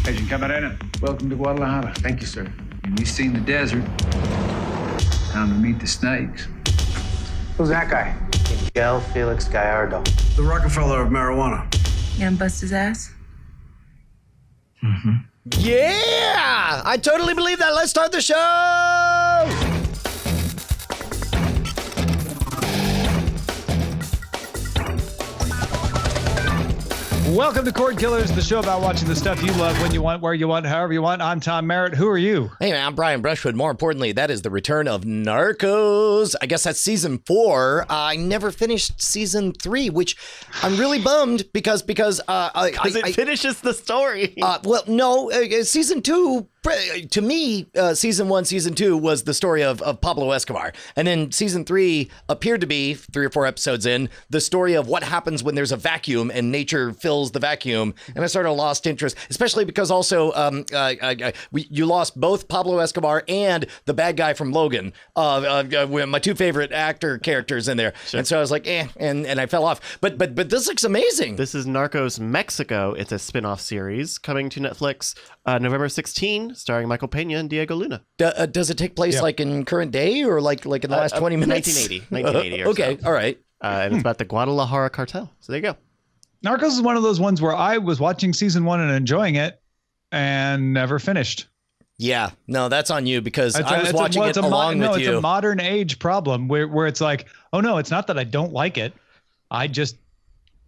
Agent Camarena, welcome to Guadalajara. Thank you, sir. And you've seen the desert. Time to meet the snakes. Who's that guy? Miguel Felix Gallardo. The Rockefeller of marijuana. You gonna bust his ass? Mm-hmm. Yeah! I totally believe that. Let's start the show! Welcome to Cordkillers, the show about watching the stuff you love when you want, where you want, however you want. I'm Tom Merritt. Who are you? Hey, man, I'm Brian Brushwood. More importantly, that is the return of Narcos. I guess that's season 4. I never finished season 3, which I'm really bummed because it finishes the story. Well, no, season 2. To me, season 1, season 2 was the story of Pablo Escobar. And then season 3 appeared to be, 3 or 4 episodes in, the story of what happens when there's a vacuum and nature fills the vacuum. And I sort of lost interest, especially because also you lost both Pablo Escobar and the bad guy from Logan, my 2 favorite actor characters in there. Sure. And so I was like, and I fell off. But this looks amazing. This is Narcos Mexico. It's a spin-off series coming to Netflix November 16. Starring Michael Pena and Diego Luna. Does it take place like in current day or like in the last 20 minutes? 1980 or okay, so. All right. And it's about the Guadalajara cartel. So there you go. Narcos is one of those ones where I was watching season 1 and enjoying it and never finished. Yeah, no, that's on you because I was watching it along with you. It's a modern age problem where it's like, oh no, it's not that I don't like it. I just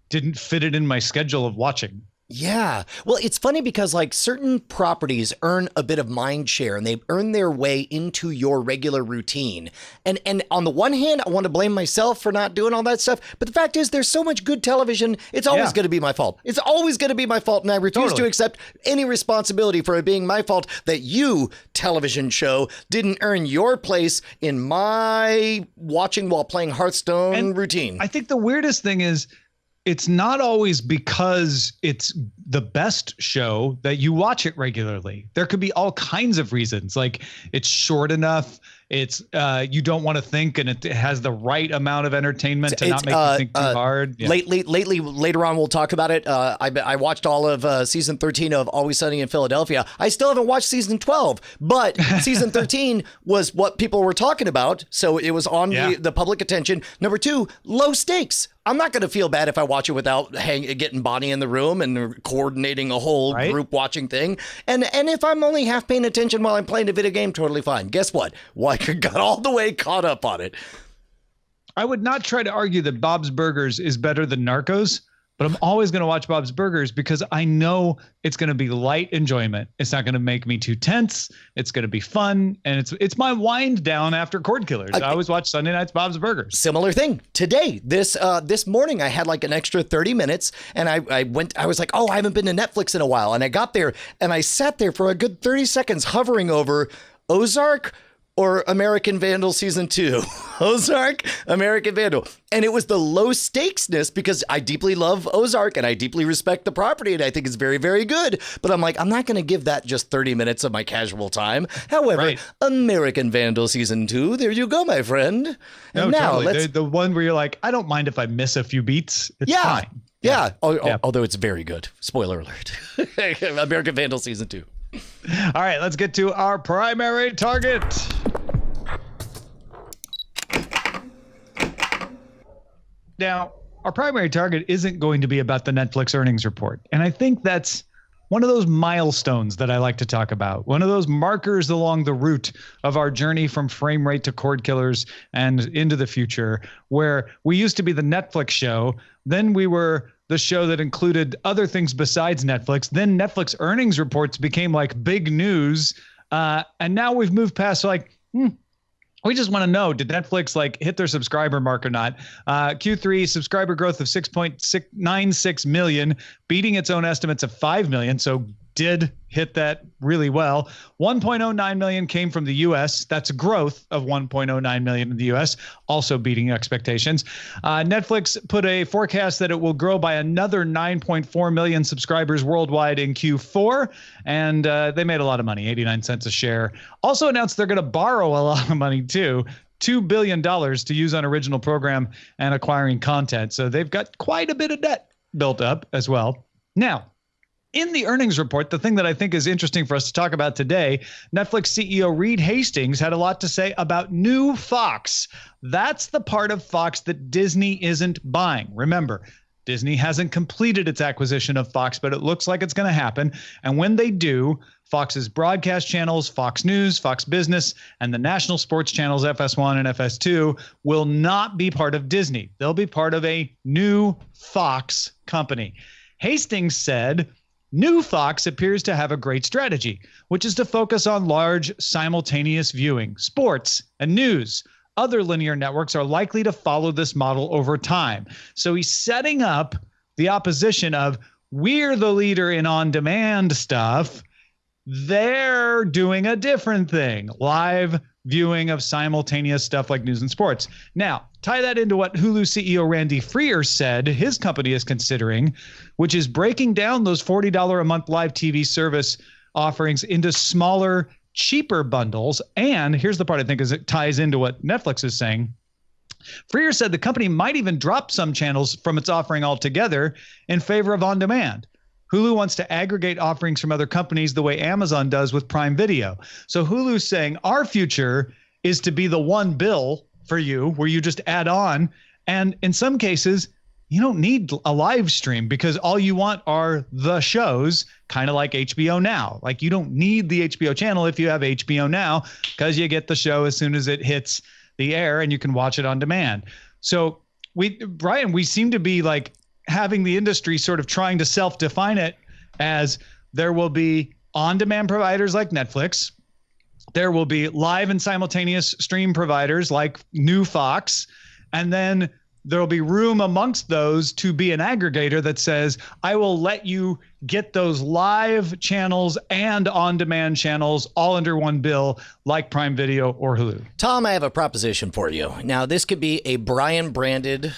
didn't fit it in my schedule of watching. Yeah. Well, it's funny because like certain properties earn a bit of mind share and they earn their way into your regular routine. And on the one hand, I want to blame myself for not doing all that stuff. But the fact is there's so much good television. It's always going to be my fault. It's always going to be my fault. And I refuse to accept any responsibility for it being my fault that you, television show, didn't earn your place in my watching while playing Hearthstone routine. I think the weirdest thing is it's not always because it's the best show that you watch it regularly. There could be all kinds of reasons. Like it's short enough. It's you don't want to think, and it has the right amount of entertainment to not make you think too hard. Yeah. Later on, we'll talk about it. I watched all of season 13 of Always Sunny in Philadelphia. I still haven't watched season 12, but season 13 was what people were talking about, so it was on the public attention. Number 2, low stakes. I'm not going to feel bad if I watch it without getting Bonnie in the room and coordinating a whole group watching thing. And if I'm only half paying attention while I'm playing a video game, totally fine. Guess what? Well, I got all the way caught up on it. I would not try to argue that Bob's Burgers is better than Narcos, but I'm always going to watch Bob's Burgers because I know it's going to be light enjoyment. It's not going to make me too tense. It's going to be fun. And it's my wind down after Cordkillers. I always watch Sunday nights Bob's Burgers. Similar thing. Today, this morning, I had like an extra 30 minutes and I was like, oh, I haven't been to Netflix in a while. And I got there and I sat there for a good 30 seconds hovering over Ozark or American Vandal season 2. Ozark, American Vandal. And it was the low stakesness because I deeply love Ozark and I deeply respect the property and I think it's very, very good. But I'm like, I'm not going to give that just 30 minutes of my casual time. However, American Vandal season 2, there you go, my friend. And now let's... The one where you're like, I don't mind if I miss a few beats. It's fine. Yeah. Although it's very good. Spoiler alert. American Vandal season 2. All right, let's get to our primary target. Now, our primary target isn't going to be about the Netflix earnings report. And I think that's one of those milestones that I like to talk about. One of those markers along the route of our journey from frame rate to Cordkillers and into the future, where we used to be the Netflix show. Then we were the show that included other things besides Netflix. Then Netflix earnings reports became like big news. And now we've moved past like, we just want to know, did Netflix like hit their subscriber mark or not? Q3 subscriber growth of 6.96 million, beating its own estimates of 5 million. So did hit that really well. 1.09 million came from the U.S. That's growth of 1.09 million in the U.S., also beating expectations. Netflix put a forecast that it will grow by another 9.4 million subscribers worldwide in Q4, and they made a lot of money, 89 cents a share. Also announced they're going to borrow a lot of money too. $2 billion to use on original program and acquiring content. So they've got quite a bit of debt built up as well. Now, In the earnings report, the thing that I think is interesting for us to talk about today, Netflix CEO Reed Hastings had a lot to say about new Fox. That's the part of Fox that Disney isn't buying. Remember, Disney hasn't completed its acquisition of Fox, but it looks like it's going to happen. And when they do, Fox's broadcast channels, Fox News, Fox Business, and the national sports channels FS1 and FS2 will not be part of Disney. They'll be part of a new Fox company. Hastings said, new Fox appears to have a great strategy, which is to focus on large simultaneous viewing, sports, and news. Other linear networks are likely to follow this model over time. So he's setting up the opposition of, we're the leader in on-demand stuff. They're doing a different thing, live viewing of simultaneous stuff like news and sports. Now, tie that into what Hulu CEO Randy Freer said his company is considering, which is breaking down those $40 a month live TV service offerings into smaller, cheaper bundles. And here's the part I think is it ties into what Netflix is saying. Freer said the company might even drop some channels from its offering altogether in favor of on-demand. Hulu wants to aggregate offerings from other companies the way Amazon does with Prime Video. So Hulu's saying our future is to be the one bill for you where you just add on. And in some cases, you don't need a live stream because all you want are the shows, kind of like HBO Now. Like you don't need the HBO channel if you have HBO Now because you get the show as soon as it hits the air and you can watch it on demand. So Brian, we seem to be like having the industry sort of trying to self-define it as there will be on-demand providers like Netflix. There will be live and simultaneous stream providers like new Fox. And then there'll be room amongst those to be an aggregator that says, I will let you get those live channels and on-demand channels all under one bill like Prime Video or Hulu. Tom, I have a proposition for you. Now, this could be a Brian branded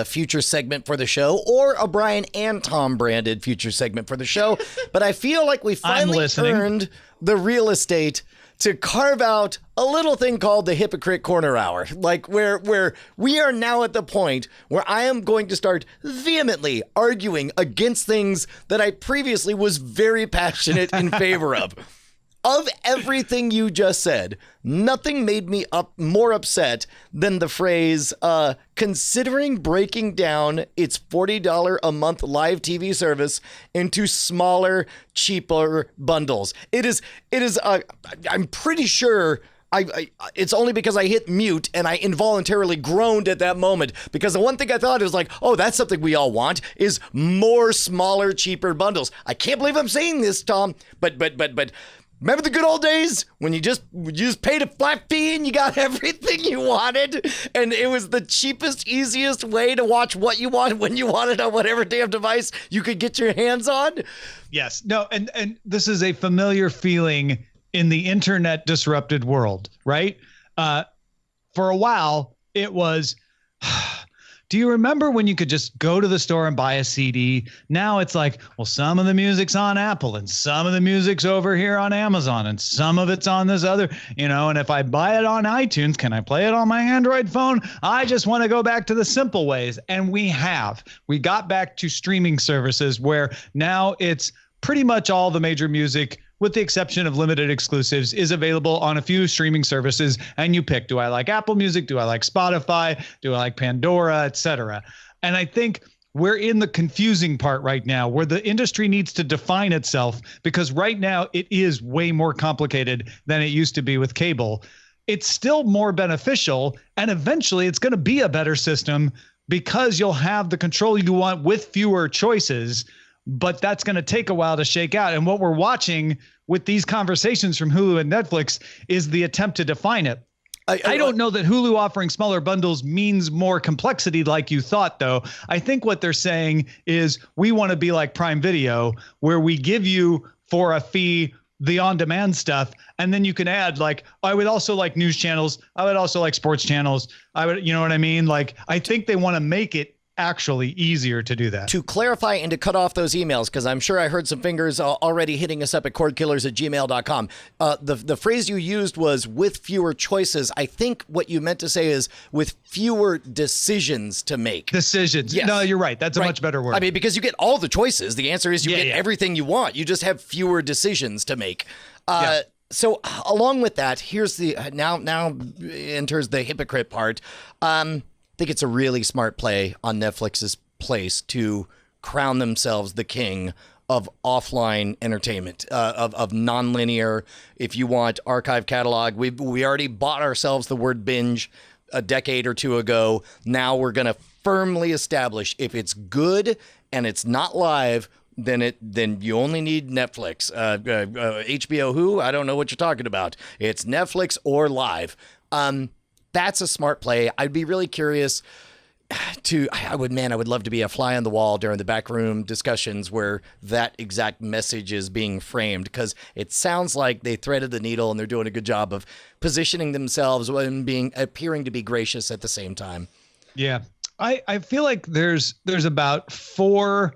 future segment for the show or a Brian and Tom branded future segment for the show. But I feel like we finally earned the real estate to carve out a little thing called the Hypocrite Corner Hour, like where we are now at the point where I am going to start vehemently arguing against things that I previously was very passionate in favor of. Of everything you just said, nothing made me more upset than the phrase, considering breaking down its $40 a month live TV service into smaller, cheaper bundles. It is. I'm pretty sure it's only because I hit mute and I involuntarily groaned at that moment, because the one thing I thought is like, oh, that's something we all want is more smaller, cheaper bundles. I can't believe I'm saying this, Tom, but remember the good old days when you just paid a flat fee and you got everything you wanted, and it was the cheapest, easiest way to watch what you wanted when you wanted on whatever damn device you could get your hands on? Yes. No, and this is a familiar feeling in the internet disrupted world, right? For a while, it was, do you remember when you could just go to the store and buy a CD? Now it's like, well, some of the music's on Apple and some of the music's over here on Amazon and some of it's on this other, and if I buy it on iTunes, can I play it on my Android phone? I just want to go back to the simple ways. And we got back to streaming services where now it's pretty much all the major music, with the exception of limited exclusives, is available on a few streaming services. And you pick, do I like Apple Music? Do I like Spotify? Do I like Pandora, etc.? And I think we're in the confusing part right now where the industry needs to define itself, because right now it is way more complicated than it used to be with cable. It's still more beneficial, and eventually it's going to be a better system because you'll have the control you want with fewer choices. But that's going to take a while to shake out. And what we're watching with these conversations from Hulu and Netflix is the attempt to define it. I don't know that Hulu offering smaller bundles means more complexity like you thought, though. I think what they're saying is we want to be like Prime Video, where we give you for a fee the on-demand stuff, and then you can add, like, I would also like news channels. I would also like sports channels. I would, you know what I mean? Like, I think they want to make it actually easier to do that. To clarify and to cut off those emails, because I'm sure I heard some fingers already hitting us up at cordkillers@gmail.com. The phrase you used was with fewer choices. I think what you meant to say is with fewer decisions to make. Decisions. Yes. No, you're right. That's a much better word. I mean, because you get all the choices. The answer is you get everything you want. You just have fewer decisions to make. So along with that, here's the now enters the hypocrite part. I think it's a really smart play on Netflix's place to crown themselves the king of offline entertainment, of nonlinear. If you want archive catalog, we already bought ourselves the word binge a decade or two ago. Now we're going to firmly establish if it's good and it's not live, then you only need Netflix. HBO who? I don't know what you're talking about. It's Netflix or live. That's a smart play. I'd be really curious I would love to be a fly on the wall during the backroom discussions where that exact message is being framed, because it sounds like they threaded the needle and they're doing a good job of positioning themselves and appearing to be gracious at the same time. Yeah. I feel like there's about four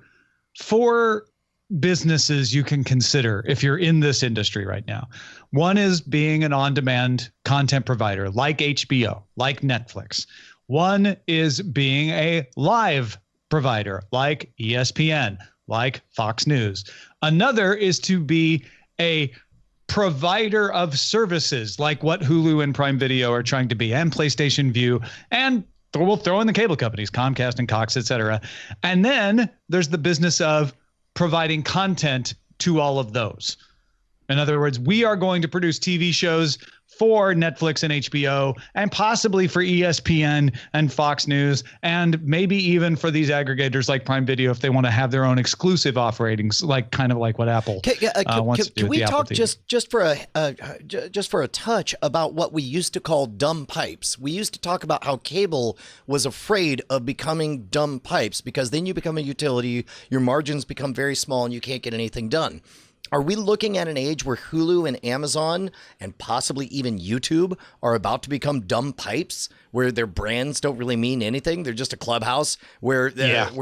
businesses you can consider if you're in this industry right now. One is being an on-demand content provider like HBO, like Netflix. One is being a live provider like ESPN, like Fox News. Another is to be a provider of services like what Hulu and Prime Video are trying to be, and PlayStation View, and we'll throw in the cable companies, Comcast and Cox, et cetera. And then there's the business of providing content to all of those. In other words, we are going to produce TV shows for Netflix and HBO, and possibly for ESPN and Fox News, and maybe even for these aggregators like Prime Video if they want to have their own exclusive offerings, kind of like what Apple wants to do. Can we talk Apple TV. just for a touch about what we used to call dumb pipes? We used to talk about how cable was afraid of becoming dumb pipes because then you become a utility, your margins become very small, and you can't get anything done. Are we looking at an age where Hulu and Amazon and possibly even YouTube are about to become dumb pipes, where their brands don't really mean anything? They're just a clubhouse where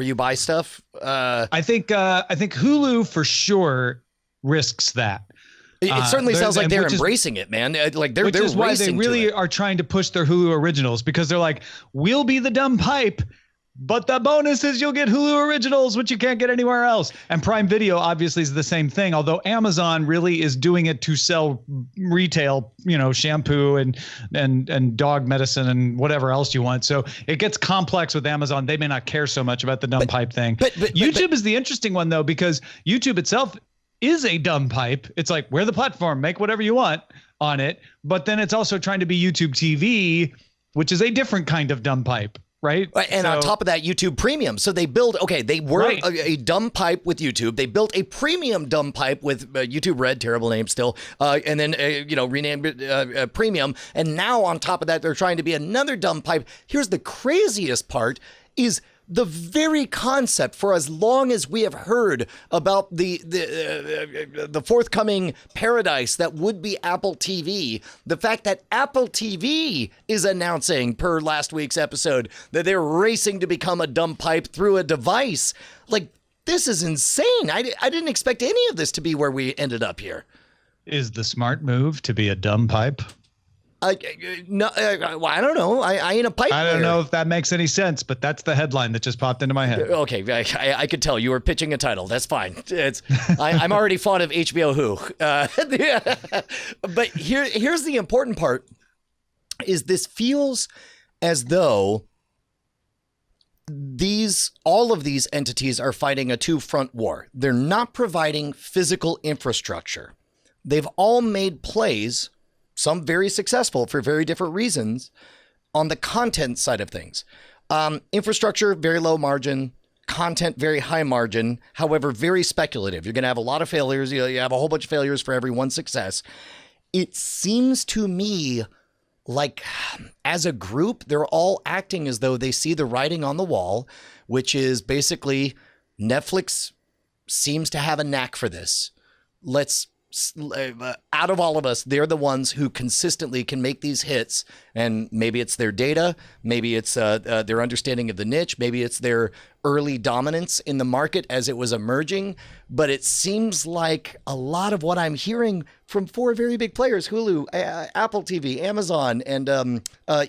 you buy stuff. I think Hulu for sure risks that. It certainly sounds like they're embracing it, man. Like they're which is why they racing really to it. are trying to push their Hulu originals, because they're like, we'll be the dumb pipe, but the bonus is you'll get Hulu originals, which you can't get anywhere else. And Prime Video obviously is the same thing, although Amazon really is doing it to sell retail, shampoo and dog medicine and whatever else you want. So it gets complex with Amazon. They may not care so much about the dumb pipe thing. But YouTube is the interesting one, though, because YouTube itself is a dumb pipe. It's like, we're the platform, make whatever you want on it. But then it's also trying to be YouTube TV, which is a different kind of dumb pipe. Right. And on top of that, YouTube Premium. So they were a dumb pipe with YouTube. They built a premium dumb pipe with YouTube Red, terrible name still. And then, renamed it Premium. And now on top of that, they're trying to be another dumb pipe. Here's the craziest part is the very concept, for as long as we have heard about the forthcoming paradise that would be Apple TV, the fact that Apple TV is announcing, per last week's episode, that they're racing to become a dumb pipe through a device. Like, this is insane. I didn't expect any of this to be where we ended up here. Is the smart move to be a dumb pipe? No, I don't know. I ain't a pipe player. I don't know if that makes any sense, but that's the headline that just popped into my head. Okay, I could tell you were pitching a title. That's fine. I'm already fond of HBO Who. But here's the important part: is this feels as though all of these entities are fighting a two-front war. They're not providing physical infrastructure. They've all made plays, some very successful for very different reasons, on the content side of things. Infrastructure, very low margin. Content, very high margin. However, very speculative. You're going to have a lot of failures. You have a whole bunch of failures for every one success. It seems to me like, as a group, they're all acting as though they see the writing on the wall, which is basically Netflix seems to have a knack for this. Let's out of all of us, they're the ones who consistently can make these hits. And maybe it's their data, maybe it's their understanding of the niche, maybe it's their early dominance in the market as it was emerging. But it seems like a lot of what I'm hearing from 4 very big players, Hulu, Apple TV, Amazon, and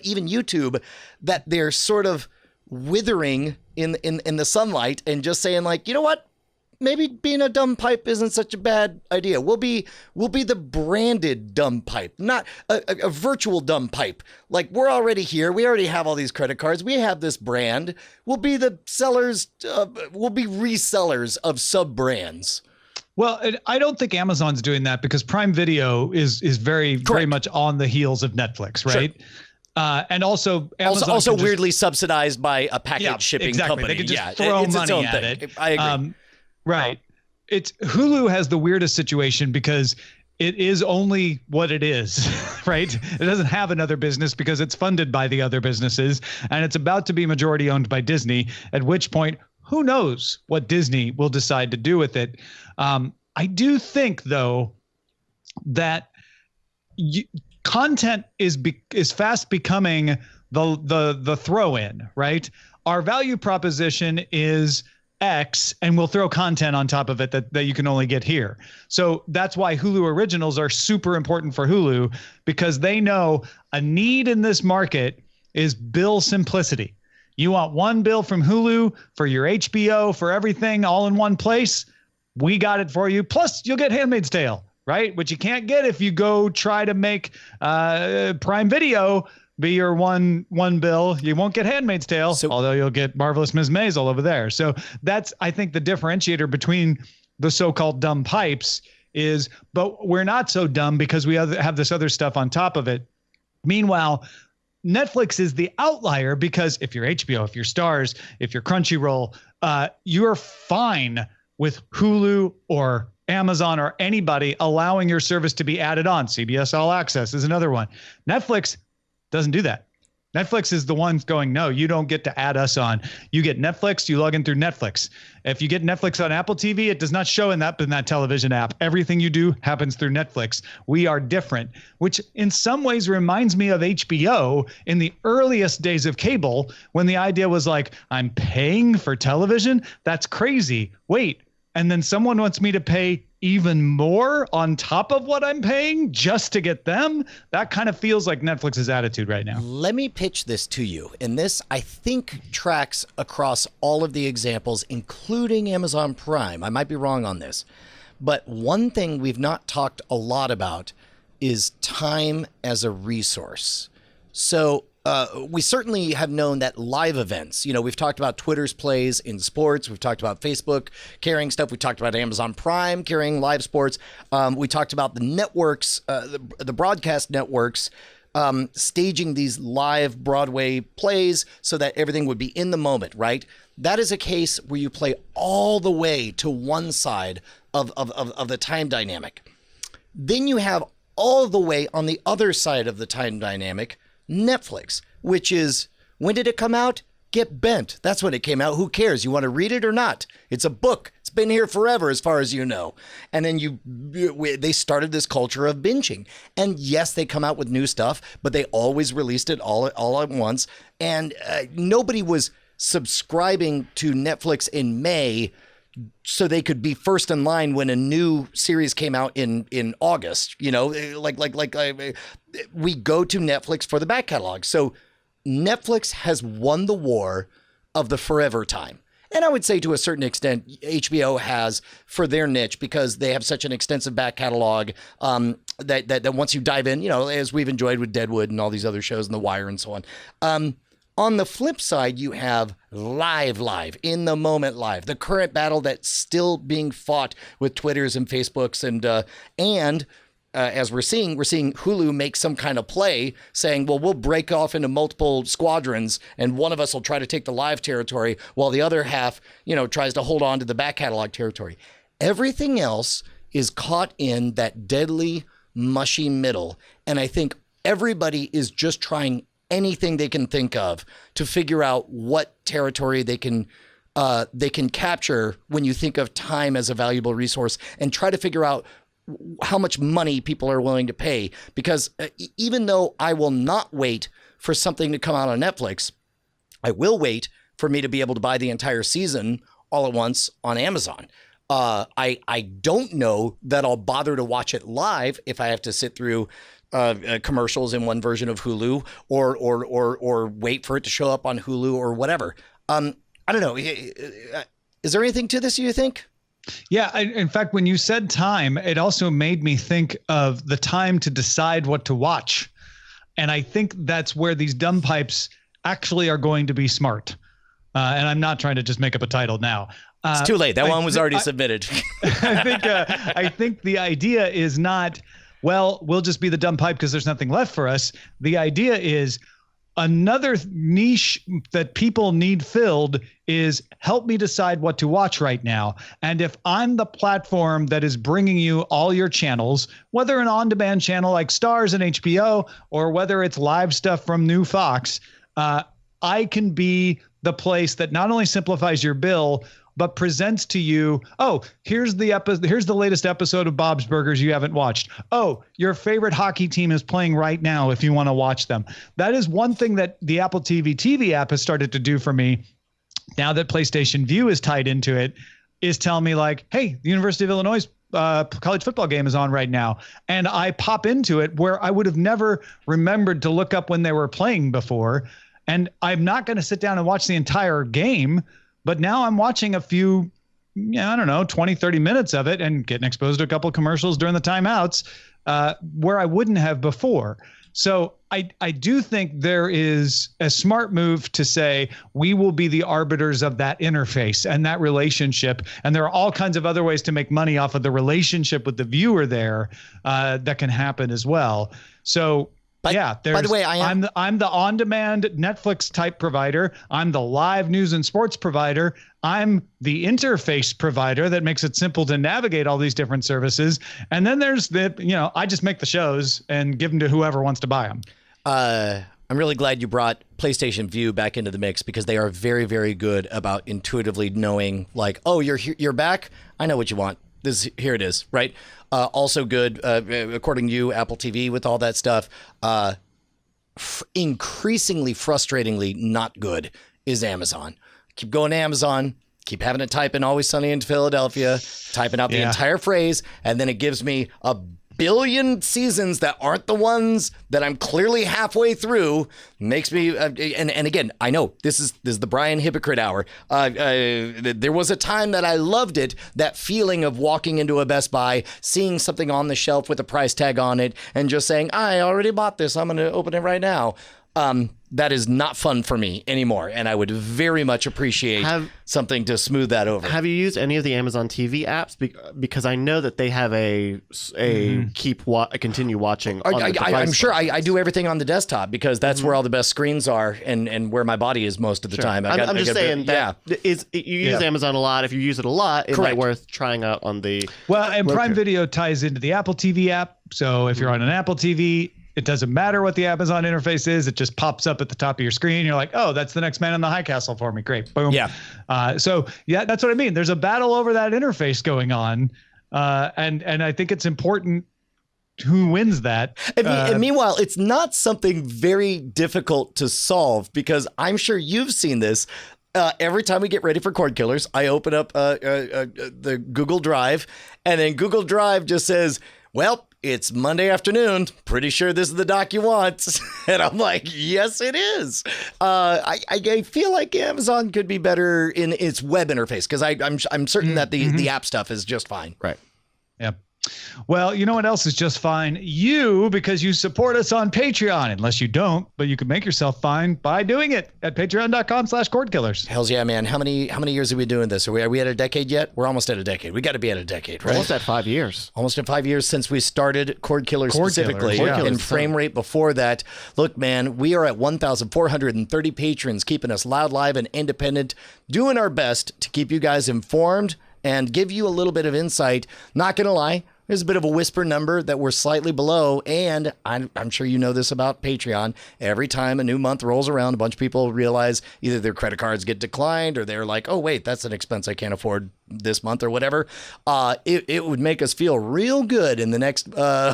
even YouTube, that they're sort of withering in the sunlight and just saying, like, you know what? Maybe being a dumb pipe isn't such a bad idea. We'll be the branded dumb pipe, not a virtual dumb pipe. Like, we're already here. We already have all these credit cards. We have this brand. We'll be the sellers. We'll be resellers of sub brands. Well, I don't think Amazon's doing that because Prime Video is very much on the heels of Netflix, right? Sure. And also, Amazon also weirdly subsidized by a package shipping company. They could just throw money at it. I agree. Right. It's Hulu has the weirdest situation because it is only what it is, right? It doesn't have another business because it's funded by the other businesses, and it's about to be majority owned by Disney, at which point, who knows what Disney will decide to do with it. I do think, though, that content is fast becoming the throw-in, right? Our value proposition is X, and we'll throw content on top of it that you can only get here. So that's why Hulu originals are super important for Hulu, because they know a need in this market is bill simplicity. You want one bill from Hulu for your HBO, for everything all in one place? We got it for you. Plus, you'll get Handmaid's Tale, right? Which you can't get if you go try to make Prime Video be your one bill. You won't get Handmaid's Tale, although you'll get Marvelous Ms. Maisel over there. So that's, I think, the differentiator between the so-called dumb pipes is, but we're not so dumb because we have this other stuff on top of it. Meanwhile, Netflix is the outlier because if you're HBO, if you're Starz, if you're Crunchyroll, you're fine with Hulu or Amazon or anybody allowing your service to be added on. CBS All Access is another one. Netflix doesn't do that. Netflix is the ones going, no, you don't get to add us on. You get Netflix, you log in through Netflix. If you get Netflix on Apple TV, it does not show in that television app. Everything you do happens through Netflix. We are different, which in some ways reminds me of HBO in the earliest days of cable, when the idea was like, I'm paying for television? That's crazy. Wait, and then someone wants me to pay even more on top of what I'm paying just to get them? That kind of feels like Netflix's attitude right now. Let me pitch this to you. And this, I think, tracks across all of the examples, including Amazon Prime. I might be wrong on this. But one thing we've not talked a lot about is time as a resource. So we certainly have known that live events, we've talked about Twitter's plays in sports. We've talked about Facebook carrying stuff. We talked about Amazon Prime carrying live sports. We talked about the networks, the broadcast networks, staging these live Broadway plays so that everything would be in the moment, right? That is a case where you play all the way to one side of the time dynamic. Then you have all the way on the other side of the time dynamic, Netflix, which is, when did it come out? Get bent. That's when it came out. Who cares? You want to read it or not? It's a book. It's been here forever, as far as you know. And then they started this culture of binging. And yes, they come out with new stuff, but they always released it all at once. And nobody was subscribing to Netflix in May so they could be first in line when a new series came out in August. We go to Netflix for the back catalog. So Netflix has won the war of the forever time. And I would say to a certain extent, HBO has for their niche, because they have such an extensive back catalog that once you dive in, as we've enjoyed with Deadwood and all these other shows and The Wire and so on. On the flip side, you have live, in the moment live, the current battle that's still being fought with Twitters and Facebooks. And as we're seeing Hulu make some kind of play saying, well, we'll break off into multiple squadrons and one of us will try to take the live territory while the other half, tries to hold on to the back catalog territory. Everything else is caught in that deadly, mushy middle. And I think everybody is just trying anything they can think of to figure out what territory they can capture when you think of time as a valuable resource, and try to figure out how much money people are willing to pay. Because even though I will not wait for something to come out on Netflix, I will wait for me to be able to buy the entire season all at once on Amazon. I don't know that I'll bother to watch it live if I have to sit through commercials in one version of Hulu or wait for it to show up on Hulu or whatever. I don't know. Is there anything to this, you think? Yeah. In fact, when you said time, it also made me think of the time to decide what to watch. And I think that's where these dumb pipes actually are going to be smart. And I'm not trying to just make up a title now. It's too late. That one was already submitted. I think the idea is not, well, we'll just be the dumb pipe because there's nothing left for us. The idea is another niche that people need filled is help me decide what to watch right now. And if I'm the platform that is bringing you all your channels, whether an on-demand channel like Starz and HBO, or whether it's live stuff from New Fox, I can be the place that not only simplifies your bill, but presents to you, oh, here's the latest episode of Bob's Burgers you haven't watched. Oh, your favorite hockey team is playing right now if you want to watch them. That is one thing that the Apple TV app has started to do for me now that PlayStation View is tied into it, is tell me like, hey, the University of Illinois college football game is on right now. And I pop into it where I would have never remembered to look up when they were playing before. And I'm not going to sit down and watch the entire game, but now I'm watching a few, 20, 30 minutes of it and getting exposed to a couple of commercials during the timeouts where I wouldn't have before. So I do think there is a smart move to say we will be the arbiters of that interface and that relationship. And there are all kinds of other ways to make money off of the relationship with the viewer there that can happen as well. So by the way, I'm the on-demand Netflix type provider. I'm the live news and sports provider. I'm the interface provider that makes it simple to navigate all these different services. And then there's I just make the shows and give them to whoever wants to buy them. I'm really glad you brought PlayStation View back into the mix because they are very, very good about intuitively knowing like, oh, you're back. I know what you want. Here it is, right? Also good, according to you, Apple TV with all that stuff. Increasingly, frustratingly not good is Amazon. Keep going to Amazon. Keep having to type in Always Sunny in Philadelphia, typing out the entire phrase, and then it gives me a billion seasons that aren't the ones that I'm clearly halfway through. Makes me and again, I know this is the Brian Hypocrite hour. There was a time that I loved it, that feeling of walking into a Best Buy, seeing something on the shelf with a price tag on it, and just saying, I already bought this, I'm going to open it right now. That is not fun for me anymore, and I would very much appreciate something to smooth that over. Have you used any of the Amazon TV apps? Because I know that they have a continue watching. I'm sure I do everything on the desktop because that's where all the best screens are and where my body is most of the time. I'm just saying that you use Amazon a lot. If you use it a lot, it might be worth trying out on the. Well, and Roku. Prime Video ties into the Apple TV app, so if you're on an Apple TV. It doesn't matter what the Amazon interface is. It just pops up at the top of your screen. You're like, oh, that's the next Man in the High Castle for me. Great. Boom. Yeah. That's what I mean. There's a battle over that interface going on. And I think it's important who wins that. And meanwhile, it's not something very difficult to solve because I'm sure you've seen this. Every time we get ready for Cordkillers, I open up the Google Drive, and then Google Drive just says, well, it's Monday afternoon. Pretty sure this is the doc you want. And I'm like, yes, it is. I feel like Amazon could be better in its web interface because I'm certain that the app stuff is just fine. Right. Yeah. Well, you know what else is just fine? Because you support us on Patreon, unless you don't, but you can make yourself fine by doing it at patreon.com/Cordkillers. Hells yeah, man. How many years have we been doing this? Are we at a decade yet? We're almost at a decade. We got to be at a decade, right? Almost at 5 years. Almost at 5 years since we started Cordkillers specifically. Yeah. And Frame Rate before that. Look, man, we are at 1,430 patrons, keeping us loud, live, and independent, doing our best to keep you guys informed and give you a little bit of insight. Not going to lie, there's a bit of a whisper number that we're slightly below, and I'm sure you know this about Patreon. Every time a new month rolls around, a bunch of people realize either their credit cards get declined or they're like, oh, wait, that's an expense I can't afford this month or whatever, it would make us feel real good in the next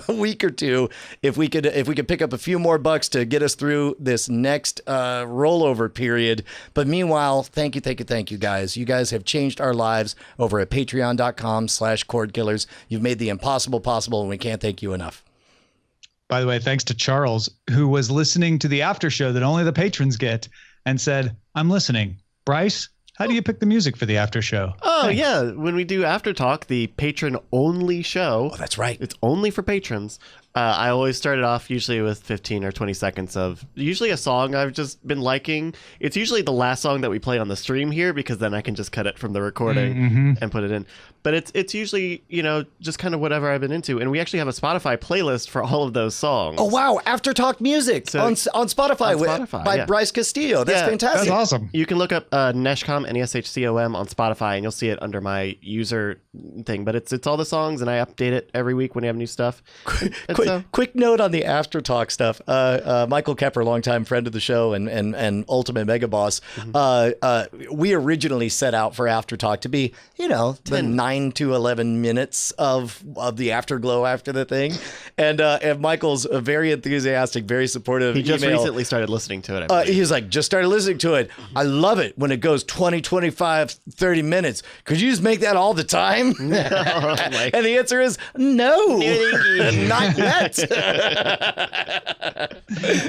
week or two if we could pick up a few more bucks to get us through this next rollover period. But meanwhile, thank you guys. You guys have changed our lives over at patreon.com/Cordkillers. You've made the impossible possible, and we can't thank you enough. By the way, thanks to Charles, who was listening to the after show that only the patrons get and said, I'm listening. Bryce, how do you pick the music for the after show? Oh, Thanks. yeah. When we do After Talk, the patron-only show. Oh, that's right. It's only for patrons. I always start it off usually with 15 or 20 seconds of usually a song I've just been liking. It's usually the last song that we play on the stream here because then I can just cut it from the recording and put it in. But it's usually, just kind of whatever I've been into. And we actually have a Spotify playlist for all of those songs. Oh, wow. After Talk Music on Spotify, by yeah. Bryce Castillo. That's fantastic. That's awesome. You can look up Neshcom, Neshcom on Spotify, and you'll see it under my user thing. But it's all the songs, and I update it every week when we have new stuff. Quick note on the After Talk stuff. Michael Kepper, longtime friend of the show and ultimate mega boss. We originally set out for After Talk to be, the 9 to 11 minutes of the afterglow after the thing. And Michael's a very enthusiastic, very supportive. He just email. recently started listening to it. I believe. He's like, just started listening to it. I love it when it goes 20, 25, 30 minutes. Could you just make that all the time? And the answer is no, not yet.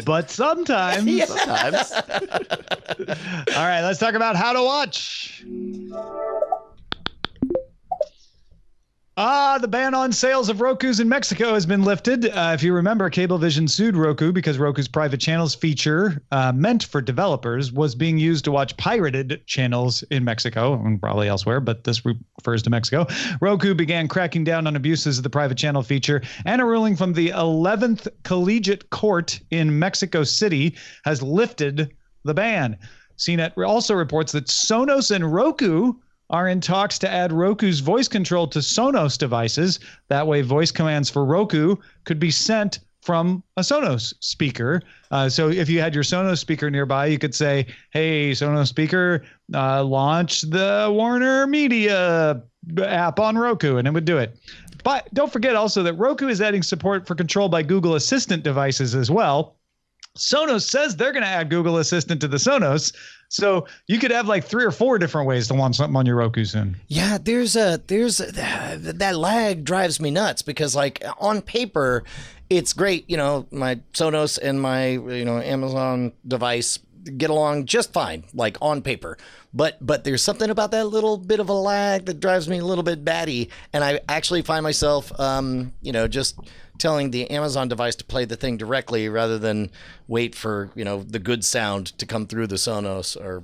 But sometimes. Sometimes. All right, let's talk about how to watch. The ban on sales of Rokus in Mexico has been lifted. If you remember, Cablevision sued Roku because Roku's private channels feature meant for developers was being used to watch pirated channels in Mexico and probably elsewhere, but this refers to Mexico. Roku began cracking down on abuses of the private channel feature, and a ruling from the 11th Collegiate Court in Mexico City has lifted the ban. CNET also reports that Sonos and Roku are in talks to add Roku's voice control to Sonos devices. That way, voice commands for Roku could be sent from a Sonos speaker. So if you had your Sonos speaker nearby, you could say, hey, Sonos speaker, launch the Warner Media app on Roku, and it would do it. But don't forget also that Roku is adding support for control by Google Assistant devices as well. Sonos says they're going to add Google Assistant to the Sonos. So you could have like 3 or 4 different ways to launch something on your Roku soon. Yeah, that lag drives me nuts because like on paper, it's great. My Sonos and my, Amazon device get along just fine, like on paper. But there's something about that little bit of a lag that drives me a little bit batty. And I actually find myself, just telling the Amazon device to play the thing directly rather than wait for, the good sound to come through the Sonos. Or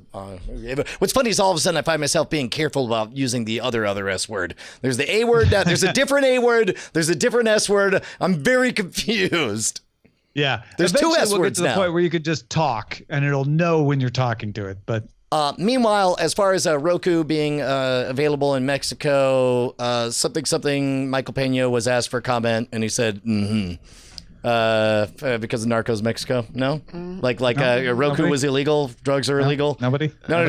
what's funny is all of a sudden I find myself being careful about using the other S word. There's the A word. There's a different A word. There's a different S word. I'm very confused. Yeah. There's 2 S we'll words get to now. the point where you could just talk and it'll know when you're talking to it. But meanwhile, as far as Roku being available in Mexico, something Michael Pena was asked for comment, and he said, because of Narcos Mexico? No? Like Roku nobody. was illegal? Drugs are illegal? Nobody? No.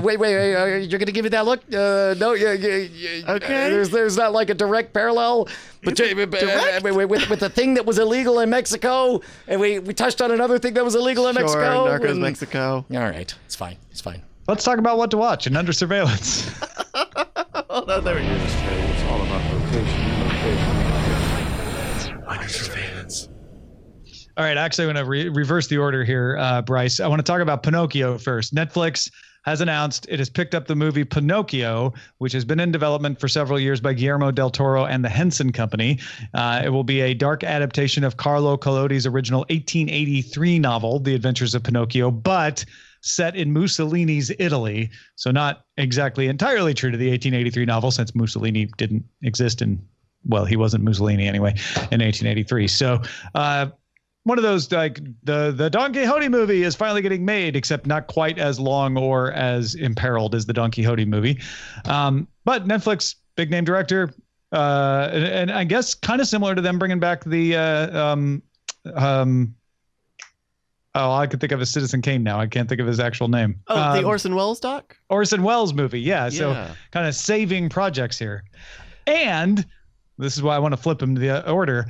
Wait, you're going to give me that look? No, okay. There's not like a direct parallel with the thing that was illegal in Mexico, and we touched on another thing that was illegal in Mexico. Narcos Mexico. All right, it's fine. Let's talk about what to watch and Under Surveillance. Oh, no, there we go. It's all about location. Under surveillance. All right, actually, I'm going to reverse the order here, Bryce. I want to talk about Pinocchio first. Netflix has announced it has picked up the movie Pinocchio, which has been in development for several years by Guillermo del Toro and the Henson Company. It will be a dark adaptation of Carlo Collodi's original 1883 novel, The Adventures of Pinocchio, but set in Mussolini's Italy. So not exactly entirely true to the 1883 novel, since Mussolini didn't exist he wasn't Mussolini anyway in 1883. So one of those, like the Don Quixote movie is finally getting made, except not quite as long or as imperiled as the Don Quixote movie. But Netflix, big name director, and I guess kind of similar to them bringing back the all I can think of is Citizen Kane now. I can't think of his actual name. Oh, the Orson Welles doc? Orson Welles movie. Yeah. So Yeah. kind of saving projects here. And this is why I want to flip them to the order.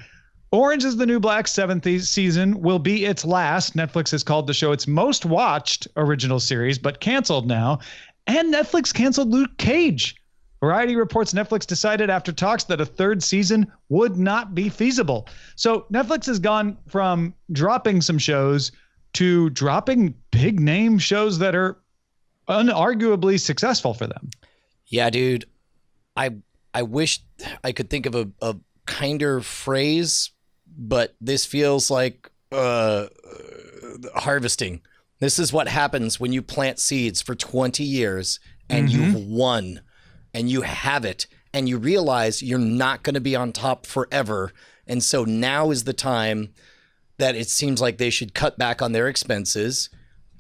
Orange is the New Black 7th season will be its last. Netflix has called the show its most watched original series, but canceled now. And Netflix canceled Luke Cage. Variety reports Netflix decided after talks that a third season would not be feasible. So Netflix has gone from dropping some shows to dropping big name shows that are unarguably successful for them. Yeah, dude. I wish I could think of a kinder phrase, but this feels like harvesting. This is what happens when you plant seeds for 20 years and you've won and you have it and you realize you're not going to be on top forever. And so now is the time that it seems like they should cut back on their expenses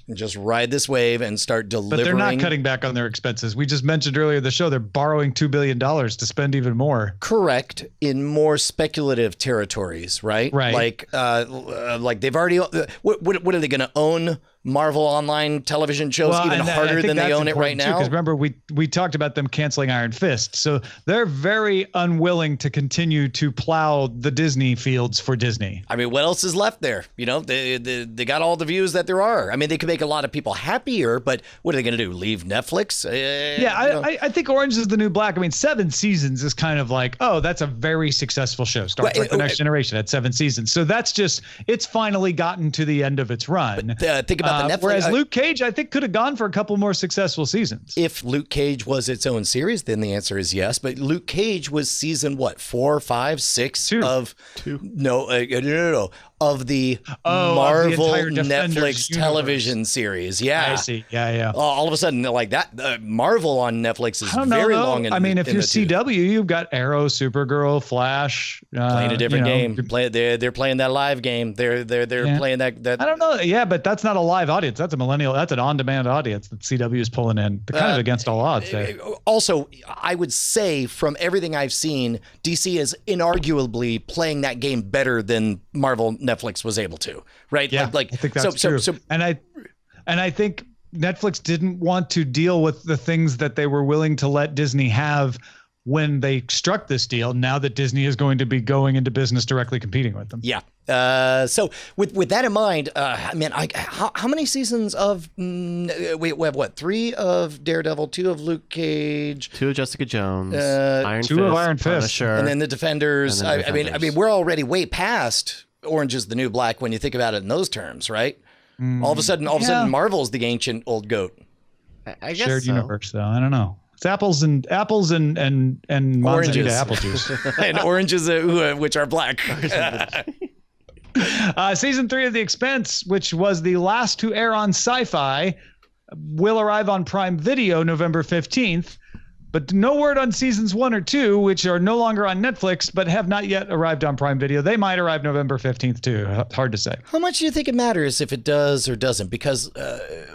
and just ride this wave and start delivering. But they're not cutting back on their expenses. We just mentioned earlier in the show, they're borrowing $2 billion to spend even more. Correct. In more speculative territories, right? Right. Like they've already, what are they going to own? Marvel online television shows even harder than they own it right now? Because remember, we talked about them canceling Iron Fist. So they're very unwilling to continue to plow the Disney fields for Disney. I mean, what else is left there? You know, they got all the views that there are. I mean, they could make a lot of people happier, but what are they going to do? Leave Netflix? I think Orange is the New Black. I mean, 7 seasons is kind of like, oh, that's a very successful show. Star Trek: The Next Generation had 7 seasons. So that's just, it's finally gotten to the end of its run. But, think about the Netflix. Whereas Luke Cage, I think, could have gone for a couple more successful seasons. If Luke Cage was its own series, then the answer is yes. But Luke Cage was season what, 4, 5, 6 of no, of the Marvel of the Netflix television series. Yeah, I see. Yeah. All of a sudden, like that, Marvel on Netflix is very long. I mean, if you're CW, you've got Arrow, Supergirl, Flash, playing a different game. They're playing that live game. They're playing that. I don't know. Yeah, but that's not a live audience. That's a millennial. That's an on-demand audience that CW is pulling in. They're kind of against all odds there. Also, I would say from everything I've seen, DC is inarguably playing that game better than Marvel Netflix was able to. Right? Yeah, I think that's true. And I think Netflix didn't want to deal with the things that they were willing to let Disney have when they struck this deal, now that Disney is going to be going into business directly competing with them. Yeah. So with that in mind, man, how many seasons of we have what, 3 of Daredevil, 2 of Luke Cage, 2 of Jessica Jones, 2 of Iron Fist, Punisher, and then the Defenders. I mean, we're already way past Orange is the New Black when you think about it in those terms, right? All of a sudden, Marvel's the ancient old goat. I guess shared so. universe, though. I don't know. It's apples and oranges, apple juice, and oranges which are black. Season 3 of The Expanse, which was the last to air on Sci-Fi, will arrive on Prime Video November 15th. But no word on seasons 1 or 2, which are no longer on Netflix, but have not yet arrived on Prime Video. They might arrive November 15th, too. Hard to say. How much do you think it matters if it does or doesn't? Because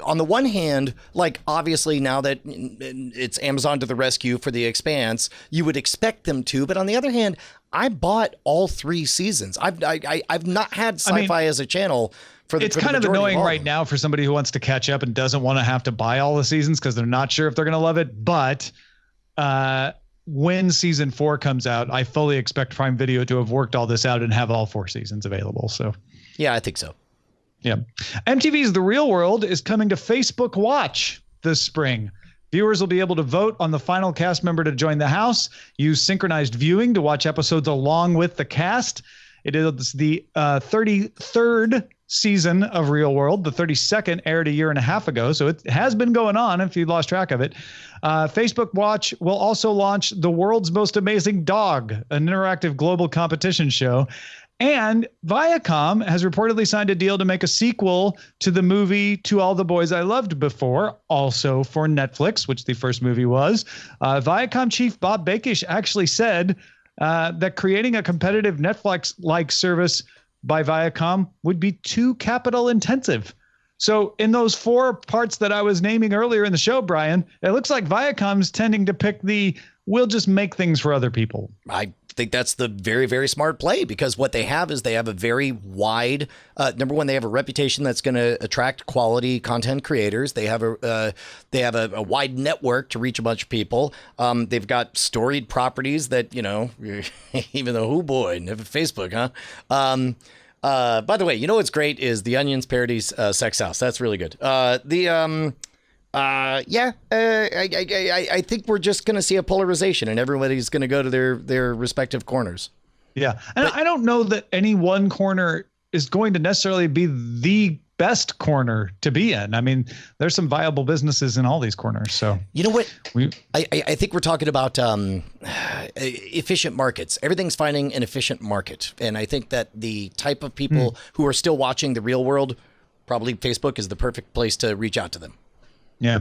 on the one hand, like obviously now that it's Amazon to the rescue for The Expanse, you would expect them to. But on the other hand, I bought all 3 seasons. I've not had Sci-Fi as a channel. It's kind of annoying right now for somebody who wants to catch up and doesn't want to have to buy all the seasons because they're not sure if they're going to love it. But when season 4 comes out, I fully expect Prime Video to have worked all this out and have all 4 seasons available. So, yeah, I think so. Yeah. MTV's The Real World is coming to Facebook Watch this spring. Viewers will be able to vote on the final cast member to join the house, use synchronized viewing to watch episodes along with the cast. It is the 33rd season of Real World. The 32nd aired a year and a half ago, so it has been going on if you lost track of it. Facebook Watch will also launch The World's Most Amazing Dog, an interactive global competition show. And Viacom has reportedly signed a deal to make a sequel to the movie To All the Boys I Loved Before, also for Netflix, which the first movie was. Viacom chief Bob Bakish actually said that creating a competitive Netflix-like service by Viacom would be too capital intensive. So in those 4 parts that I was naming earlier in the show, Brian, it looks like Viacom's tending to pick the we'll just make things for other people. I think that's the very, very smart play, because what they have is they have a very wide, number one, they have a reputation that's going to attract quality content creators. They have a wide network to reach a bunch of people. They've got storied properties that, even though, oh boy, never Facebook, huh? By the way, what's great is the Onions parodies Sex House. That's really good. I think we're just going to see a polarization, and everybody's going to go to their respective corners. Yeah. And I don't know that any one corner is going to necessarily be the best corner to be in. I mean, there's some viable businesses in all these corners. So, you know what? I think we're talking about efficient markets. Everything's finding an efficient market. And I think that the type of people who are still watching the real world, probably Facebook is the perfect place to reach out to them. Yeah.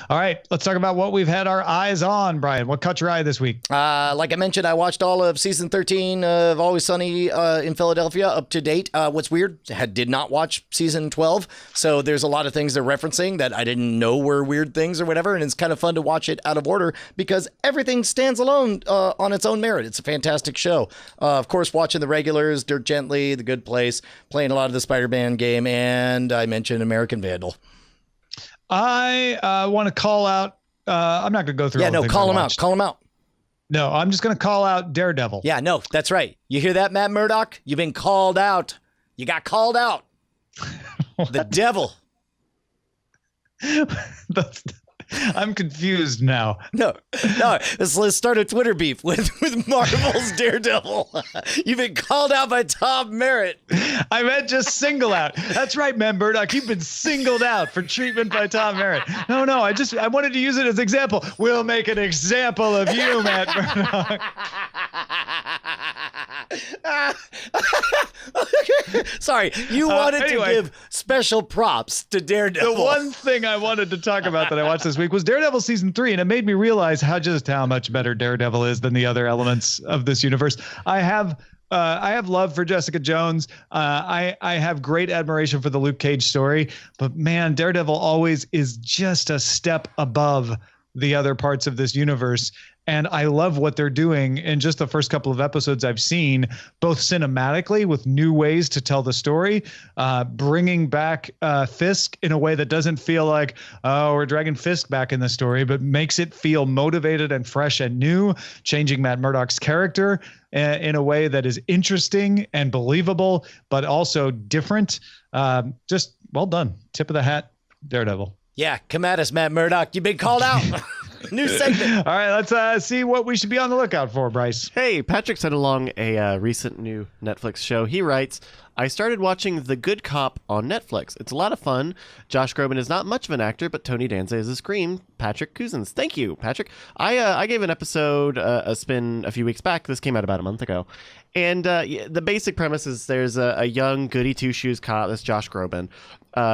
All right. Let's talk about what we've had our eyes on, Brian. What caught your eye this week? Like I mentioned, I watched all of season 13 of Always Sunny in Philadelphia up to date. What's weird, I did not watch season 12. So there's a lot of things they're referencing that I didn't know were weird things or whatever. And it's kind of fun to watch it out of order because everything stands alone on its own merit. It's a fantastic show. Of course, watching the regulars, Dirt Gently, The Good Place, playing a lot of the Spider-Man game, and I mentioned American Vandal. I want to call out. I'm not going to go through. Yeah, no, call him out. Call him out. No, I'm just going to call out Daredevil. Yeah, no, that's right. You hear that, Matt Murdock? You've been called out. You got called out. The devil. I'm confused now. No. Let's start a Twitter beef with Marvel's Daredevil. You've been called out by Tom Merritt. I meant just single out. That's right, Matt Murdock. You've been singled out for treatment by Tom Merritt. No, I wanted to use it as an example. We'll make an example of you, Matt Murdock. Sorry, you wanted to give special props to Daredevil. The one thing I wanted to talk about that I watched this week was Daredevil season 3, and it made me realize how much better Daredevil is than the other elements of this universe. I have love for Jessica Jones. I have great admiration for the Luke Cage story, but man, Daredevil always is just a step above the other parts of this universe. And I love what they're doing in just the first couple of episodes I've seen, both cinematically with new ways to tell the story, bringing back Fisk in a way that doesn't feel like, oh, we're dragging Fisk back in the story, but makes it feel motivated and fresh and new, changing Matt Murdock's character in a way that is interesting and believable, but also different. Just well done. Tip of the hat, Daredevil. Yeah, come at us, Matt Murdock. You've been called out. New segment. All right, let's see what we should be on the lookout for, Bryce. Hey, Patrick sent along a recent new Netflix show. He writes, I started watching The Good Cop on Netflix. It's a lot of fun. Josh Groban is not much of an actor, but Tony Danza is a scream. Patrick Cousins. Thank you, Patrick. I gave an episode a spin a few weeks back. This came out about a month ago. And the basic premise is there's a young goody two-shoes cop, that's Josh Groban,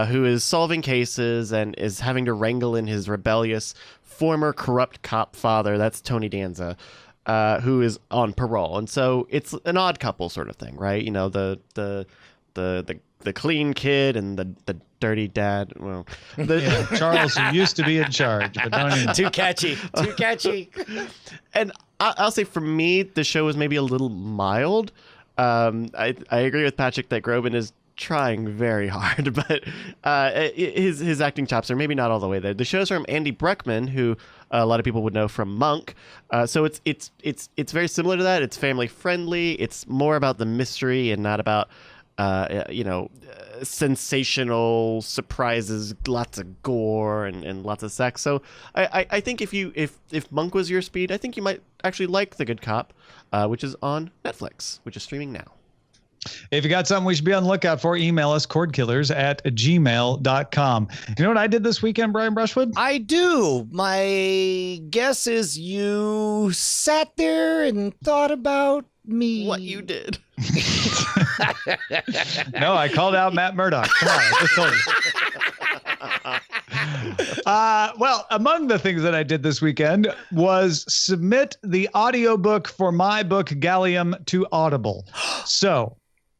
who is solving cases and is having to wrangle in his rebellious former corrupt cop father, that's Tony Danza, who is on parole. And so it's an odd couple sort of thing, right? You know, the clean kid and the dirty dad. Well, Charles, who used to be in charge, but don't even... Too catchy. And I'll say for me, the show was maybe a little mild. I agree with Patrick that Groban is trying very hard, but his acting chops are maybe not all the way there. The show's from Andy Breckman, who a lot of people would know from Monk. So it's very similar to that. It's family friendly. It's more about the mystery and not about sensational surprises, lots of gore and lots of sex. So I think if Monk was your speed, I think you might actually like The Good Cop, which is on Netflix, which is streaming now. If you got something we should be on the lookout for, email us cordkillers@gmail.com. You know what I did this weekend, Brian Brushwood? I do. My guess is you sat there and thought about me. What you did. No, I called out Matt Murdock. Come on, I just told you. Well, among the things that I did this weekend was submit the audiobook for my book Galium to Audible. So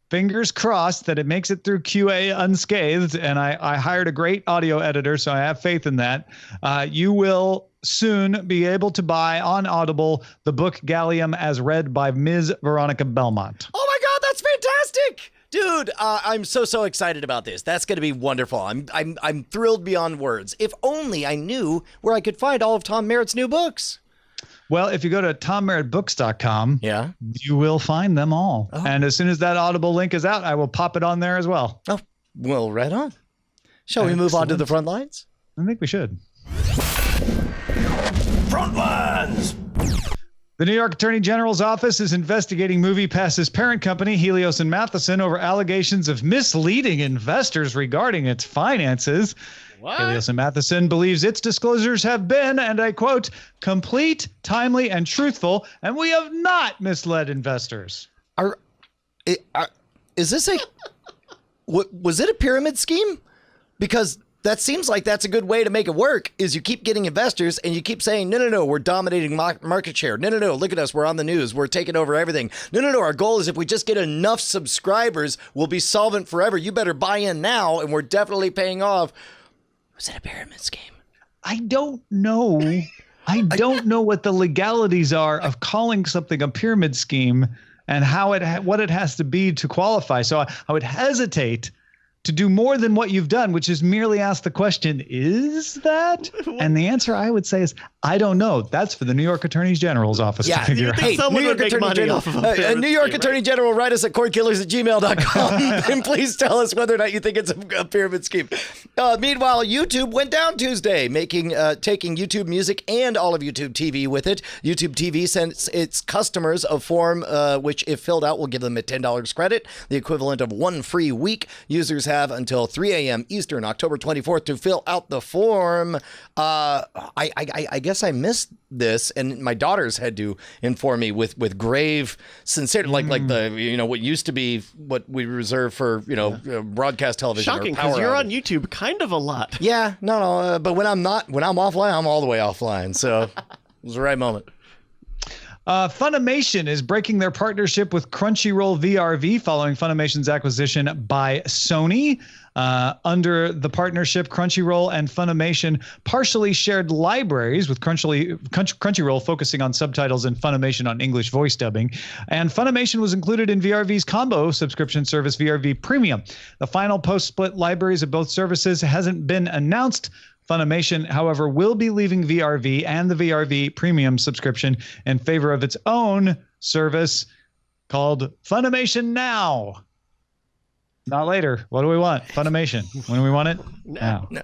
fingers crossed that it makes it through QA unscathed, and I hired a great audio editor, so I have faith in that. You will soon be able to buy on Audible the book Gallium as read by Ms. Veronica Belmont. Oh my God, that's fantastic. Dude, I'm so excited about this. That's going to be wonderful. I'm thrilled beyond words. If only I knew where I could find all of Tom Merritt's new books. Well, if you go to tommerrittbooks.com, Yeah, you will find them all. Oh. And as soon as that Audible link is out, I will pop it on there as well. Oh, well, right on. Shall we move on to the front lines? I think we should. Front lines. The New York Attorney General's office is investigating MoviePass's parent company, Helios and Matheson, over allegations of misleading investors regarding its finances. What? Helios and Matheson believes its disclosures have been, and I quote, complete, timely, and truthful, and we have not misled investors. Is this a was it a pyramid scheme? Because that seems like that's a good way to make it work, is you keep getting investors and you keep saying, no, we're dominating market share. No, look at us. We're on the news. We're taking over everything. No, our goal is if we just get enough subscribers, we'll be solvent forever. You better buy in now, and we're definitely paying off. Was it a pyramid scheme? I don't know. I don't know what the legalities are of calling something a pyramid scheme and what it has to be to qualify. So I would hesitate to do more than what you've done, which is merely ask the question, is that? And the answer I would say is, I don't know. That's for the New York Attorney General's office to figure out. Hey, someone New York would make Attorney money General, off of a pyramid New York scheme, Attorney right? General, write us at cordkillers@gmail.com and please tell us whether or not you think it's a pyramid scheme. Meanwhile, YouTube went down Tuesday, taking YouTube Music and all of YouTube TV with it. YouTube TV sends its customers a form which, if filled out, will give them a $10 credit, the equivalent of one free week. Users have until 3 a.m. Eastern, October 24th, to fill out the form. I guess I missed this, and my daughters had to inform me with grave sincerity, like the what used to be what we reserve for broadcast television. Shocking, because because you're on YouTube kind of a lot. Yeah, no, but when I'm offline, I'm all the way offline. So it was the right moment. Funimation is breaking their partnership with Crunchyroll VRV following Funimation's acquisition by Sony. Under the partnership, Crunchyroll and Funimation partially shared libraries, with Crunchyroll focusing on subtitles and Funimation on English voice dubbing. And Funimation was included in VRV's combo subscription service, VRV Premium. The final post-split libraries of both services hasn't been announced. Funimation, however, will be leaving VRV and the VRV Premium subscription in favor of its own service called Funimation Now. Not later. What do we want? Funimation. When do we want it? Now. No.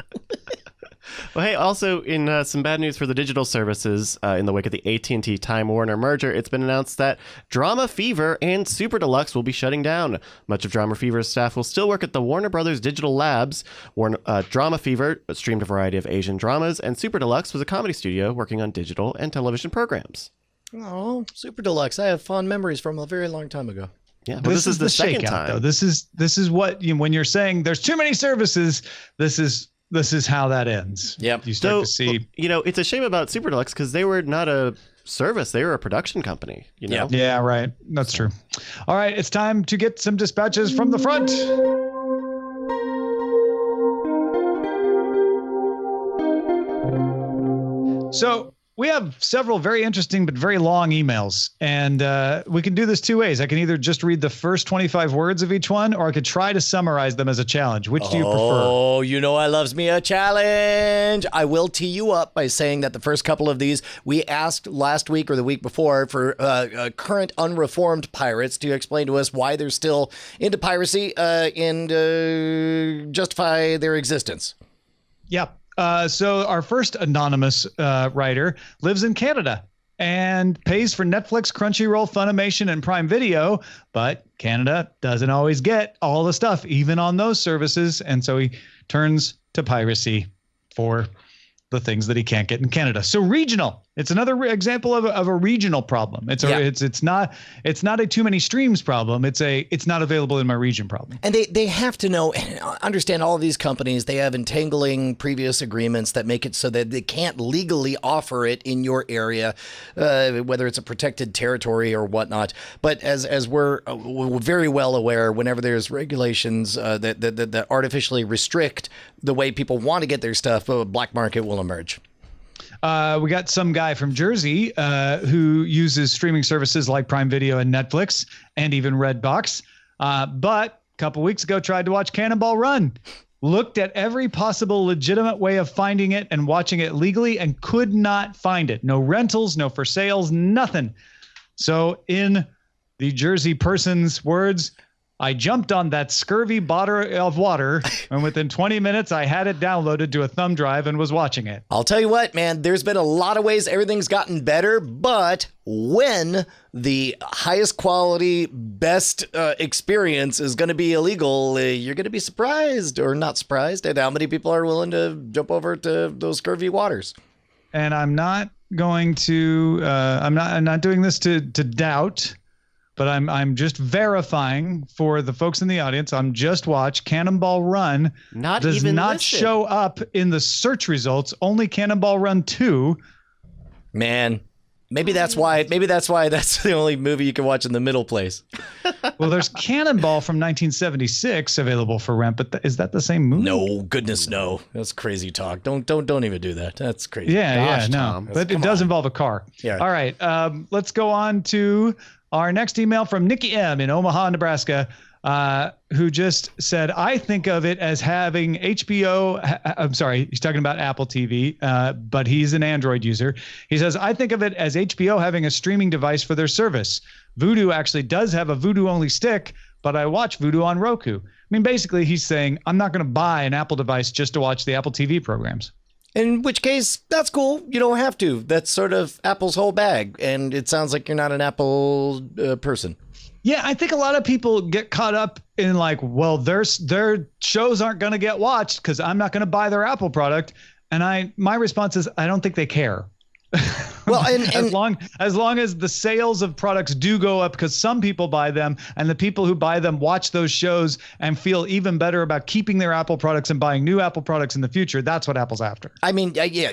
Well, hey, also in some bad news for the digital services, in the wake of the AT&T Time Warner merger, it's been announced that Drama Fever and Super Deluxe will be shutting down. Much of Drama Fever's staff will still work at the Warner Brothers Digital Labs. Drama Fever streamed a variety of Asian dramas, and Super Deluxe was a comedy studio working on digital and television programs. Oh, Super Deluxe. I have fond memories from a very long time ago. Yeah, but this is the second shakeout, time. though. This is what when you're saying there's too many services. This is how that ends. Yep. You start to see. It's a shame about Super Deluxe because they were not a service; they were a production company. Yeah, right. That's true. All right, it's time to get some dispatches from the front. So we have several very interesting but very long emails, and we can do this two ways. I can either just read the first 25 words of each one, or I could try to summarize them as a challenge. Which do you prefer? Oh, I loves me a challenge. I will tee you up by saying that the first couple of these, we asked last week or the week before for current unreformed pirates to explain to us why they're still into piracy and justify their existence. Yep. So our first anonymous writer lives in Canada and pays for Netflix, Crunchyroll, Funimation, and Prime Video, but Canada doesn't always get all the stuff, even on those services, and so he turns to piracy for the things that he can't get in Canada. So regional. It's another example of a regional problem. It's not a too many streams problem. It's not available in my region problem. And they have to know and understand all of these companies. They have entangling previous agreements that make it so that they can't legally offer it in your area, whether it's a protected territory or whatnot. But as we're very well aware, whenever there's regulations that artificially restrict the way people want to get their stuff, a black market will emerge. We got some guy from Jersey who uses streaming services like Prime Video and Netflix and even Redbox. But a couple weeks ago tried to watch Cannonball Run. Looked at every possible legitimate way of finding it and watching it legally and could not find it. No rentals, no for sales, nothing. So in the Jersey person's words, I jumped on that scurvy bottle of water, and within 20 minutes, I had it downloaded to a thumb drive and was watching it. I'll tell you what, man, there's been a lot of ways everything's gotten better, but when the highest quality, best experience is going to be illegal, you're going to be surprised or not surprised at how many people are willing to jump over to those scurvy waters. And I'm not going to, I'm not doing this to doubt, but I'm just verifying for the folks in the audience. I'm just watched Cannonball Run does not listed. show up in the search results. Only Cannonball Run 2. Man, maybe that's why that's the only movie you can watch in the middle place. Well, there's Cannonball from 1976 available for rent, but is that the same movie? No, goodness, no. That's crazy talk. Don't even do that. That's crazy. Yeah, no. Tom. But it does involve a car. Yeah. All right. Let's go on to our next email from Nikki M. in Omaha, Nebraska, who just said, I think of it as having HBO. I'm sorry, he's talking about Apple TV, but he's an Android user. He says, I think of it as HBO having a streaming device for their service. Vudu actually does have a Vudu-only stick, but I watch Vudu on Roku. I mean, basically, he's saying, I'm not going to buy an Apple device just to watch the Apple TV programs. In which case, that's cool. You don't have to. That's sort of Apple's whole bag. And it sounds like you're not an Apple person. Yeah, I think a lot of people get caught up in like, well, their shows aren't going to get watched because I'm not going to buy their Apple product. And my response is, I don't think they care. Well, and as long as the sales of products do go up, because some people buy them, and the people who buy them watch those shows and feel even better about keeping their Apple products and buying new Apple products in the future. That's what Apple's after. I mean, yeah.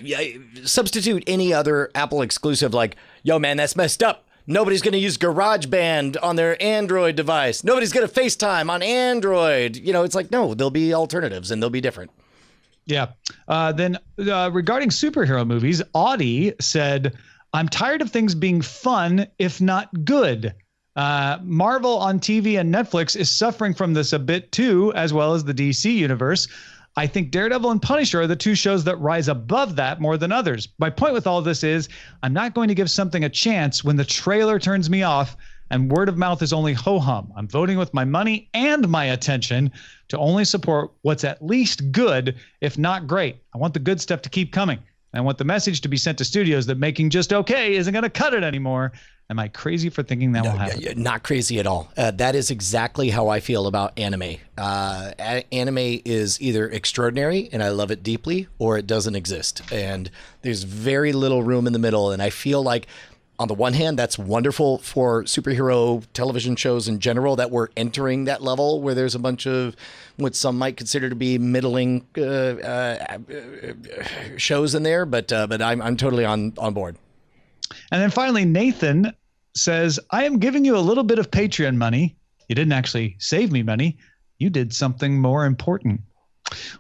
Substitute any other Apple exclusive like, yo, man, that's messed up. Nobody's going to use GarageBand on their Android device. Nobody's going to FaceTime on Android. You know, it's like, no, there'll be alternatives and they'll be different. Yeah. Then regarding superhero movies, Audie said, I'm tired of things being fun, if not good. Marvel on TV and Netflix is suffering from this a bit too, as well as the DC universe. I think Daredevil and Punisher are the two shows that rise above that more than others. My point with all this is I'm not going to give something a chance when the trailer turns me off and word of mouth is only ho-hum. I'm voting with my money and my attention to only support what's at least good, if not great. I want the good stuff to keep coming. I want the message to be sent to studios that making just okay isn't going to cut it anymore. Am I crazy for thinking that will happen? Not crazy at all. That is exactly how I feel about anime. Anime is either extraordinary and I love it deeply, or it doesn't exist. And there's very little room in the middle. And I feel like, on the one hand, that's wonderful for superhero television shows in general, that we're entering that level where there's a bunch of what some might consider to be middling shows in there. But I'm totally on board. And then finally, Nathan says, I am giving you a little bit of Patreon money. You didn't actually save me money. You did something more important.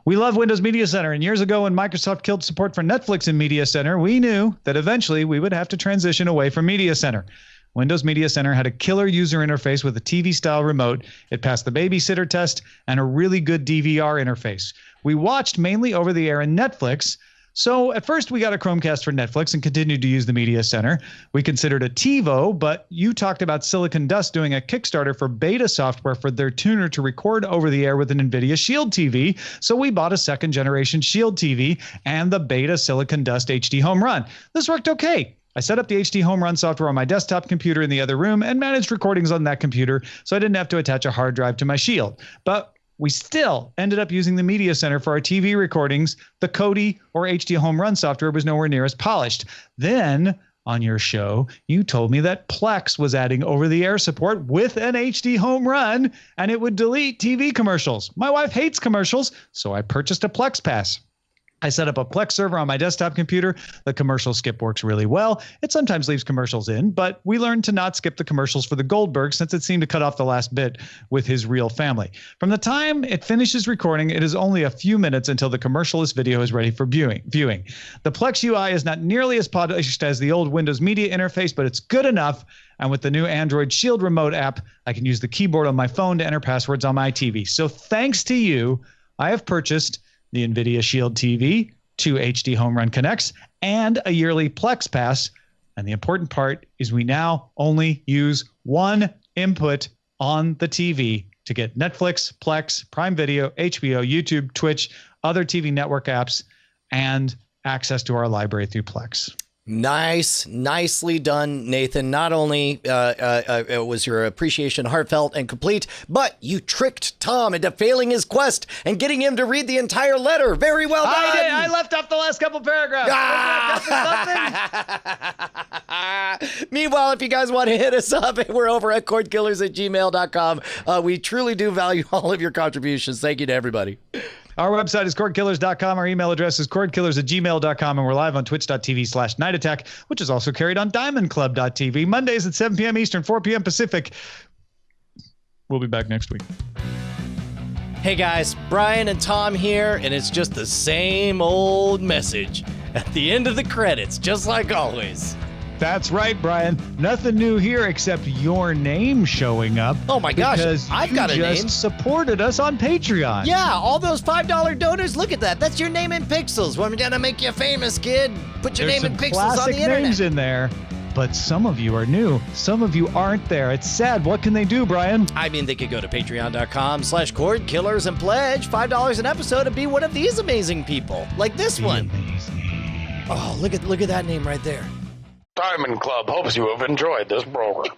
We love Windows Media Center, and years ago when Microsoft killed support for Netflix in Media Center, we knew that eventually we would have to transition away from Media Center. Windows Media Center had a killer user interface with a TV-style remote. It passed the babysitter test and a really good DVR interface. We watched mainly over the air in Netflix. So at first we got a Chromecast for Netflix and continued to use the Media Center. We considered a TiVo, but you talked about Silicon Dust doing a Kickstarter for beta software for their tuner to record over the air with an NVIDIA Shield TV. So we bought a second generation Shield TV and the beta Silicon Dust HD Home Run. This worked okay. I set up the HD Home Run software on my desktop computer in the other room and managed recordings on that computer, so I didn't have to attach a hard drive to my Shield. But we still ended up using the Media Center for our TV recordings. The Kodi or HD Home Run software was nowhere near as polished. Then, on your show, you told me that Plex was adding over-the-air support with an HD Home Run, and it would delete TV commercials. My wife hates commercials, so I purchased a Plex Pass. I set up a Plex server on my desktop computer. The commercial skip works really well. It sometimes leaves commercials in, but we learned to not skip the commercials for the Goldberg since it seemed to cut off the last bit with his real family. From the time it finishes recording, it is only a few minutes until the commercialless video is ready for viewing. The Plex UI is not nearly as polished as the old Windows Media interface, but it's good enough. And with the new Android Shield remote app, I can use the keyboard on my phone to enter passwords on my TV. So thanks to you, I have purchased the NVIDIA Shield TV, 2 HD home run connects, and a yearly Plex Pass. And the important part is we now only use one input on the TV to get Netflix, Plex, Prime Video, HBO, YouTube, Twitch, other TV network apps, and access to our library through Plex. Nicely done, Nathan. Not only was your appreciation heartfelt and complete, but you tricked Tom into failing his quest and getting him to read the entire letter. Very well done. I did. I left off the last couple paragraphs. Meanwhile, if you guys want to hit us up, we're over at cordkillers@gmail.com. We truly do value all of your contributions. Thank you to everybody. Our website is cordkillers.com. Our email address is cordkillers@gmail.com. And we're live on twitch.tv/Night Attack, which is also carried on diamondclub.tv. Mondays at 7 p.m. Eastern, 4 p.m. Pacific. We'll be back next week. Hey guys, Brian and Tom here, and it's just the same old message at the end of the credits, just like always. That's right, Brian. Nothing new here except your name showing up. Oh my gosh, because I've got a you name. just supported us on Patreon. Yeah, all those $5 donors, look at that. That's your name in pixels. We're gonna make you famous, kid. Put your There's name in some pixels on classic the internet. names in there, but some of you are new. Some of you aren't there. It's sad. What can they do, Brian? I mean, they could go to patreon.com/cordkillers and pledge $5 an episode and be one of these amazing people, like this one. Amazing. Oh, look at that name right there. Diamond Club hopes you have enjoyed this program.